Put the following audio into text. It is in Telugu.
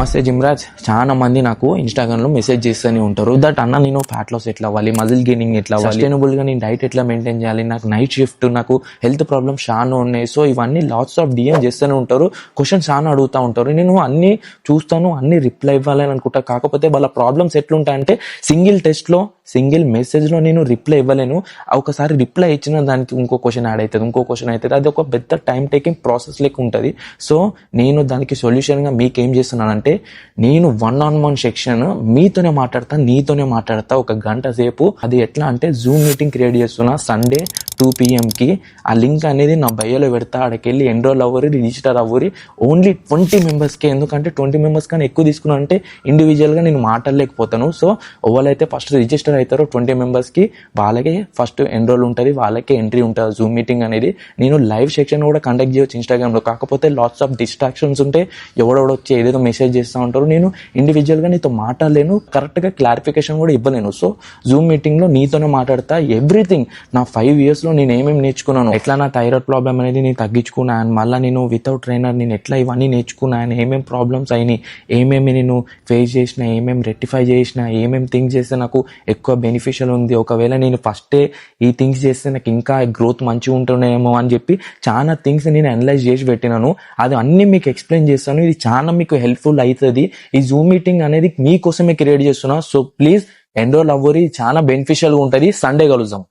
నమస్తే జిమ్రాజ్. చాలా మంది నాకు ఇన్స్టాగ్రామ్ లో మెసేజ్ చేస్తూనే ఉంటారు దట్ అన్న నేను ఫ్యాట్ లాస్ ఎట్లా అవ్వాలి, మజిల్ గెయినింగ్ ఎట్లా అవ్వాలి, సస్టైనబుల్ గా నేను డైట్ ఎట్లా మెయింటైన్ చేయాలి, నాకు నైట్ షిఫ్ట్, నాకు హెల్త్ ప్రాబ్లమ్స్ చాలా ఉన్నాయి. సో ఇవన్నీ లాట్స్ ఆఫ్ డిఎం చేస్తూనే ఉంటారు, క్వశ్చన్స్ చాలా అడుగుతూ ఉంటారు. నేను అన్ని చూస్తాను, అన్ని రిప్లై ఇవ్వాలని అనుకుంటా. కాకపోతే వాళ్ళ ప్రాబ్లమ్స్ ఎట్లుంటాయంటే సింగిల్ టెస్ట్ లో, సింగిల్ మెసేజ్ లో నేను రిప్లై ఇవ్వలేను. ఒకసారి రిప్లై ఇచ్చిన దానికి ఇంకో క్వశ్చన్ యాడ్ అవుతుంది, ఇంకో క్వశ్చన్ అవుతుంది. అది ఒక పెద్ద టైం టేకింగ్ ప్రాసెస్ లెక్క ఉంటుంది. సో నేను దానికి సొల్యూషన్ గా మీకేం చేస్తున్నానంటే, నేను 1-on-1 సెక్షన్ మీతోనే మాట్లాడతా, నీతోనే మాట్లాడతా ఒక గంట సేపు. అది ఎట్లా అంటే జూమ్ మీటింగ్ క్రియేట్ చేస్తున్నా సండే 2 PM కి. ఆ లింక్ అనేది నా బయోలో పెడతా, అక్కడికి ఎన్రోల్ అవ్వరు, రిజిస్టర్ అవ్వరు. ఓన్లీ 20 మెంబర్స్కే. ఎందుకంటే 20 మెంబర్స్ కానీ ఎక్కువ తీసుకున్నా అంటే ఇండివిజువల్ గా నేను మాట్లాడలేకపోతాను. సో ఎవరైతే ఫస్ట్ రిజిస్టర్ అవుతారో 20 మెంబర్స్ కి, వాళ్ళకే ఫస్ట్ ఎన్రోల్ ఉంటుంది, వాళ్ళకే ఎంట్రీ ఉంటుంది జూమ్ మీటింగ్ అనేది. నేను లైవ్ సెక్షన్ కూడా కండక్ట్ చేయొచ్చు ఇన్స్టాగ్రామ్ లో. కాకపోతే లాట్స్ ఆఫ్ డిస్ట్రాక్షన్స్ ఉంటే ఎవడెవడో వచ్చి ఏదేదో మెసేజ్ చేస్తూ ఉంటారు. నేను ఇండివిజువల్ గా నీతో మాట్లాడలేను, కరెక్ట్ గా క్లారిఫికేషన్ కూడా ఇవ్వలేను. సో జూమ్ మీటింగ్ లో నీతోనే మాట్లాడతా. ఎవ్రీథింగ్ నా 5 years లో నేను ఏమేమి నేర్చుకున్నాను, ఎట్లా నా థైరాయిడ్ ప్రాబ్లం అనేది నేను తగ్గించుకున్నాను, మళ్ళీ నేను వితౌట్ ట్రైనర్ నేను ఎట్లా ఇవన్నీ నేర్చుకున్నాను, ఏమేమి ప్రాబ్లమ్స్ అయినాయి, ఏమేమి నేను ఫేస్ చేసిన, ఏమేమి రెక్టిఫై చేసిన, ఏమేమి థింగ్స్ చేస్తే నాకు ఎక్కువ బెనిఫిషియల్ ఉంది, ఒకవేళ నేను ఫస్టే ఈ థింగ్స్ చేస్తే నాకు ఇంకా గ్రోత్ మంచిగా ఉంటుందేమో అని చెప్పి చాలా థింగ్స్ నేను అనలైజ్ చేసి పెట్టినాను. అది అన్ని మీకు ఎక్స్ప్లెయిన్ చేస్తాను. ఇది చాలా మీకు హెల్ప్ఫుల్ అవుతుంది. ఈ జూమ్ మీటింగ్ అనేది మీకోసమే క్రియేట్ చేస్తున్నా. సో ప్లీజ్ ఎన్రోల్ అవ్వరి, చాలా బెనిఫిషియల్గా ఉంటుంది. సండే కలుద్దాం.